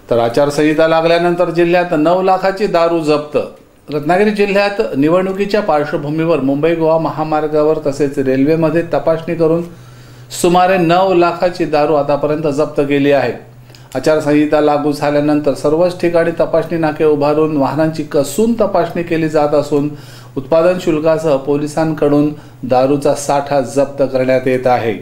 तर आचारसंहिता लागल्यानंतर जिल्ह्यात 9 लाखाची दारू जप्त। रत्नागिरी जिल्ह्यात निवडणुकीच्या पार्श्वभूमीवर मुंबई गोवा महामार्गावर तसेच रेल्वेमध्ये तपासणी करून सुमारे 9 लाखाची दारू आतापर्यंत जप्त केली आहे। आचारसंहिता लागू झाल्यानंतर सर्वच ठिकाणी तपासणी नाके उभारून वाहनांची कसून तपासणी केली जात असून उत्पादन शुल्कासह पोलिसांकडून दारूचा साठा जप्त करण्यात येत आहे।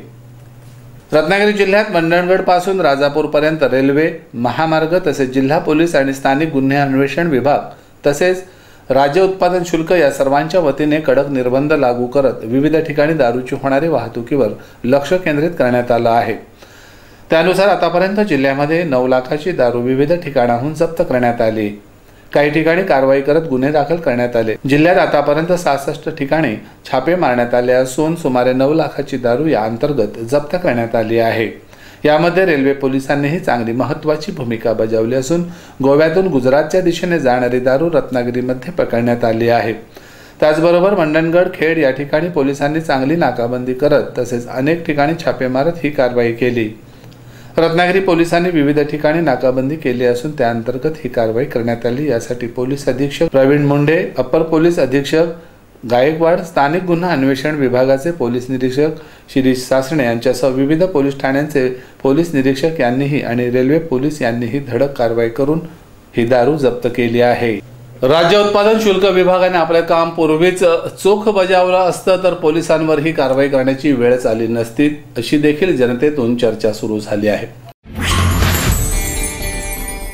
रत्नागिरी जिल्ह्यात मंडणगड पासून राजापूरपर्यंत रेल्वे, महामार्ग तसेच जिल्हा पोलीस आणि स्थानिक गुन्हे अन्वेषण विभाग तसेच राज्य उत्पादन शुल्क या सर्वांच्या वतीने कडक निर्बंध लागू करत विविध ठिकाणी दारूची होणारी वाहतुकीवर लक्ष केंद्रित करण्यात आलं आहे। त्यानुसार आतापर्यंत जिल्ह्यामध्ये 9 लाखाची दारू विविध ठिकाणाहून जप्त करण्यात आली। काही ठिकाणी कारवाई करत गुन्हे दाखल करण्यात आले। जिल्ह्यात आतापर्यंत 66 ठिकाणी छापे मारण्यात आले असून सुमारे 9 लाखाची दारू या अंतर्गत जप्त करण्यात आली आहे। यामध्ये रेल्वे पोलिसांनीही चांगली महत्त्वाची भूमिका बजावली असून गोव्यातून गुजरातच्या दिशेने जाणारी दारू रत्नागिरीमध्ये पकडण्यात आली आहे। त्याचबरोबर मंडणगड, खेड या ठिकाणी पोलिसांनी चांगली नाकाबंदी करत तसेच अनेक ठिकाणी छापे मारत ही कारवाई केली। रत्नागिरी पोलिसांनी विविध ठिकाणी नाकाबंदी केली असून त्या अंतर्गत ही कारवाई करण्यात आली। यासाठी पोलीस अधीक्षक प्रवीण मुंडे, अप्पर पोलीस अधीक्षक गायकवाड, स्थानिक गुन्हा अन्वेषण विभागाचे पोलीस निरीक्षक शिरीष सासणे यांच्यासह विविध पोलीस ठाण्यांचे पोलीस निरीक्षक यांनीही आणि रेल्वे पोलीस यांनीही धडक कारवाई करून ही दारू जप्त केली आहे। राज्य उत्पादन शुल्क विभागाने आपले काम पूर्वीच चोख बजावलं असतं तर पोलिसांवर ही कारवाई करण्याची वेळच आली नसती, अशी देखील जनतेतून चर्चा सुरू झाली आहे।